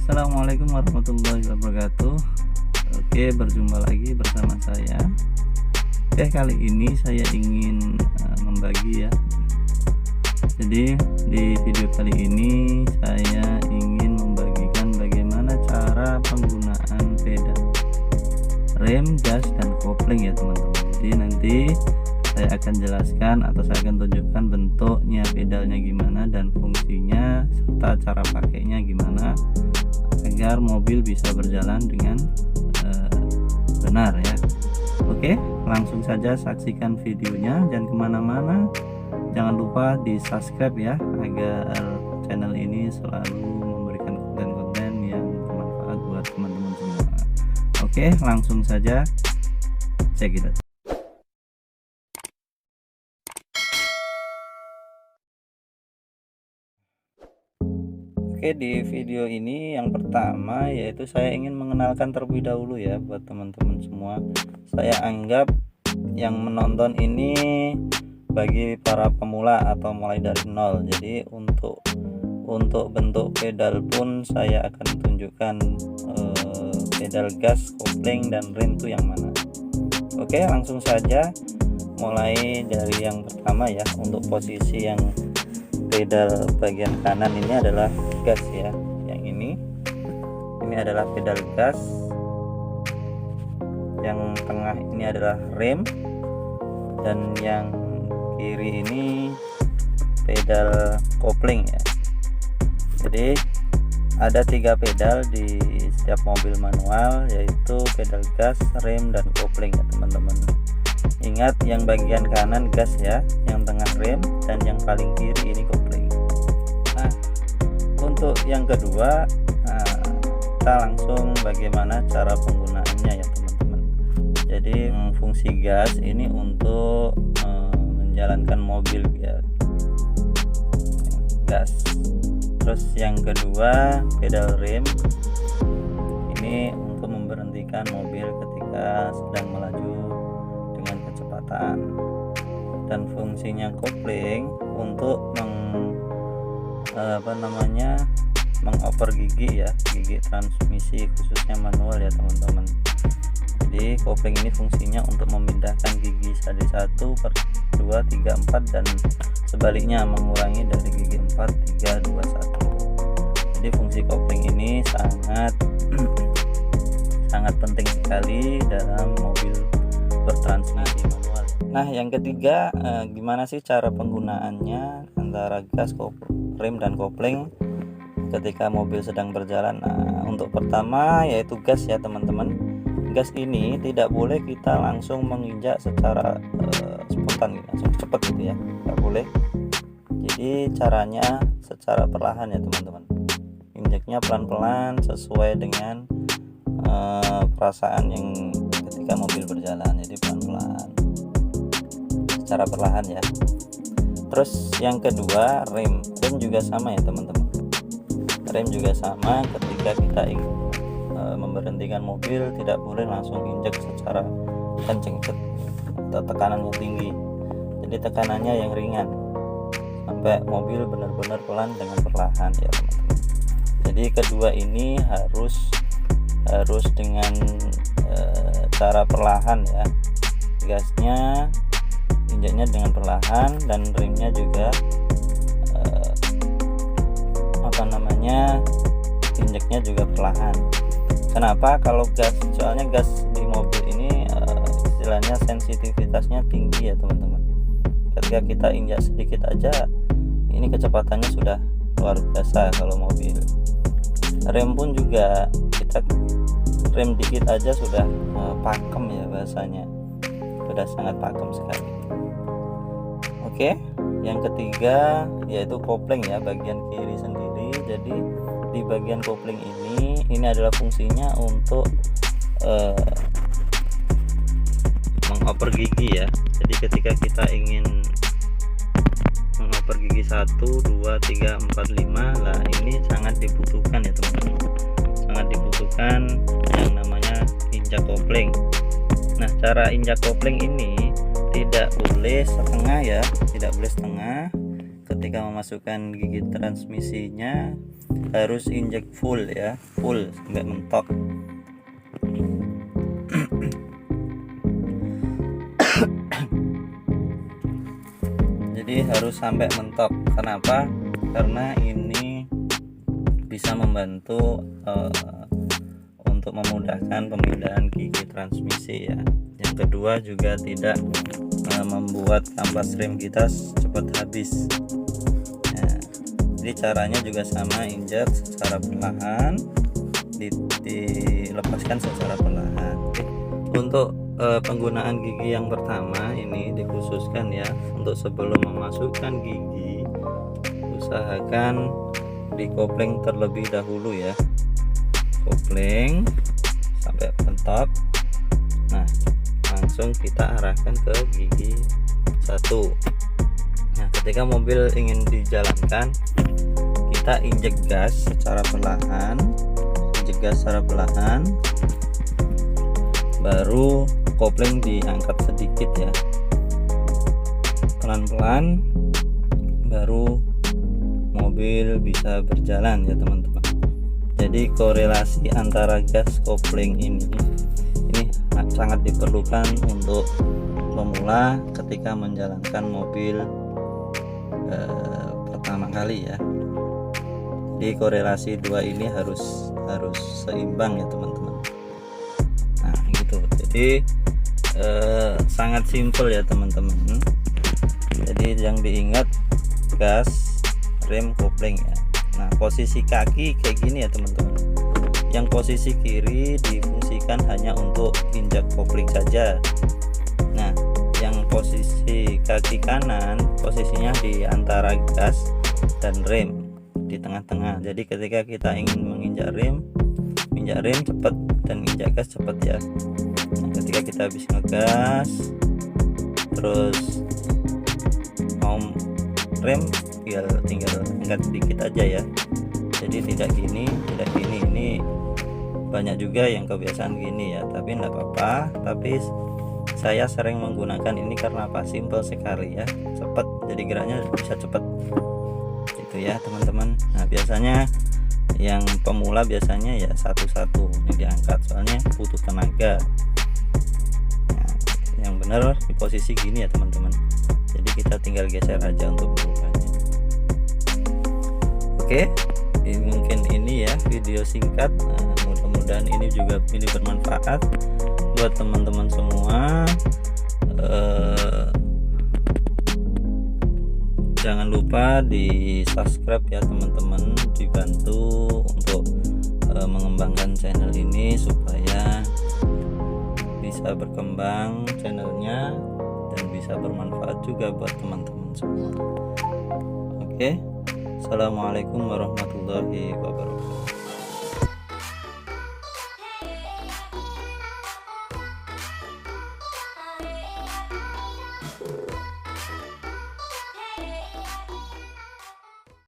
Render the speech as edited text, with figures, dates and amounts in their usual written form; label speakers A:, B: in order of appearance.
A: Assalamualaikum warahmatullahi wabarakatuh. Oke, berjumpa lagi bersama saya. Kali ini saya ingin membagi ya. Jadi di video kali ini saya ingin membagikan bagaimana cara penggunaan pedal rem, gas, dan kopling ya teman-teman. Jadi nanti saya akan jelaskan atau saya akan tunjukkan bentuknya pedalnya gimana dan fungsinya serta cara pakainya gimana agar mobil bisa berjalan dengan benar ya. Oke, langsung saja saksikan videonya, jangan kemana-mana, jangan lupa di subscribe ya agar channel ini selalu memberikan konten-konten yang bermanfaat buat teman-teman semua. Oke, langsung saja check it out. Oke, di video ini yang pertama yaitu saya ingin mengenalkan terlebih dahulu ya buat teman-teman semua. Saya anggap yang menonton ini bagi para pemula atau mulai dari nol. Jadi untuk bentuk pedal pun saya akan tunjukkan pedal gas, kopling, dan rem itu yang mana. Oke, langsung saja mulai dari yang pertama ya. Untuk posisi yang pedal bagian kanan ini adalah gas ya, yang ini adalah pedal gas, yang tengah ini adalah rem, dan yang kiri ini pedal kopling ya. Jadi ada 3 pedal di setiap mobil manual, yaitu pedal gas, rem, dan kopling ya teman-teman. Ingat, yang bagian kanan gas ya, yang tengah rem, dan yang paling kiri ini kopling. Nah, untuk yang kedua, kita langsung bagaimana cara penggunaannya ya teman-teman. Jadi fungsi gas ini untuk menjalankan mobil ya, gas. Terus yang kedua pedal rem ini untuk memberhentikan mobil ketika sedang melaju dengan kecepatan. Dan fungsinya kopling untuk mengoper gigi ya, gigi transmisi khususnya manual ya teman-teman. Jadi kopling ini fungsinya untuk memindahkan gigi dari 1 per 2, 3, 4 dan sebaliknya, mengurangi dari gigi 4, 3, 2, 1. Jadi fungsi kopling ini sangat penting sekali dalam mobil bertransmisi manual. Nah, yang ketiga, gimana sih cara penggunaannya antara gas, rem, dan kopling ketika mobil sedang berjalan? Nah, untuk pertama yaitu gas ya teman-teman. Gas ini tidak boleh kita langsung menginjak secara spontan, langsung cepat gitu ya, nggak boleh. Jadi caranya secara perlahan ya teman-teman. Injaknya pelan-pelan sesuai dengan perasaan yang ketika mobil berjalan. Jadi pelan-pelan, secara perlahan ya. Terus yang kedua, rem juga sama ya teman-teman. Rem juga sama, ketika kita ingin memberhentikan mobil tidak boleh langsung injak secara kenceng atau tekanan yang tinggi. Jadi tekanannya yang ringan sampai mobil benar-benar pelan dengan perlahan ya teman-teman. Jadi kedua ini harus dengan cara perlahan ya. Gasnya injaknya dengan perlahan dan remnya juga injaknya juga perlahan. Kenapa? Kalau gas, soalnya gas di mobil ini istilahnya sensitivitasnya tinggi ya teman-teman. Ketika kita injak sedikit aja ini kecepatannya sudah luar biasa kalau mobil. Rem pun juga, kita rem dikit aja sudah pakem ya bahasanya, sudah sangat pakem sekali. Oke, yang ketiga yaitu kopling ya, bagian kiri sendiri. Jadi di bagian kopling ini adalah fungsinya untuk mengoper gigi ya. Jadi ketika kita ingin mengoper gigi 1, 2, 3, 4, 5, lah ini sangat dibutuhkan ya teman-teman. Sangat dibutuhkan yang namanya injak kopling. Nah, cara injak kopling ini tidak boleh setengah ya, tidak boleh setengah. Ketika ketika memasukkan gigi transmisinya harus injek full ya, full sampai mentok. Jadi harus sampai mentok. Kenapa? Karena ini bisa membantu untuk memudahkan pemindahan gigi transmisi ya. Yang kedua juga tidak membuat kampas rem kita cepat habis. Nah, jadi caranya juga sama, injak secara perlahan, dilepaskan secara perlahan. Untuk penggunaan gigi yang pertama ini dikhususkan ya, untuk sebelum memasukkan gigi usahakan dikopling terlebih dahulu ya, kopling sampai mentok. Nah, langsung kita arahkan ke gigi 1. Nah, ketika mobil ingin dijalankan, kita injek gas secara perlahan, baru kopling diangkat sedikit ya, pelan-pelan, baru mobil bisa berjalan ya teman-teman. Jadi korelasi antara gas kopling ini sangat diperlukan untuk pemula ketika menjalankan mobil pertama kali ya. Jadi korelasi dua ini harus seimbang ya teman-teman. Nah gitu. Jadi sangat simpel ya teman-teman. Jadi yang diingat gas, rem, kopling ya. Nah posisi kaki kayak gini ya teman-teman. Yang posisi kiri difungsikan hanya untuk injak kopling saja. Nah yang posisi kaki kanan posisinya di antara gas dan rem, di tengah-tengah. Jadi ketika kita ingin menginjak rem cepat, dan injak gas cepat ya. Nah, ketika kita habis ngegas terus mau rem tinggal angkat sedikit aja ya. Jadi tidak gini, ini banyak juga yang kebiasaan gini ya, tapi enggak apa-apa. Tapi saya sering menggunakan ini karena apa? Simple sekali ya, cepat, jadi geraknya bisa cepat itu ya teman-teman. Nah biasanya yang pemula biasanya ya satu-satu ini diangkat, soalnya butuh tenaga. Nah, yang benar di posisi gini ya teman-teman, jadi kita tinggal geser aja untuk merubahnya. Oke, mungkin ini ya video singkat. Nah, mudah-mudahan ini juga bermanfaat buat teman-teman semua. Jangan lupa di subscribe ya teman-teman, dibantu untuk mengembangkan channel ini supaya bisa berkembang channelnya dan bisa bermanfaat juga buat teman-teman semua. Oke, assalamualaikum warahmatullahi wabarakatuh.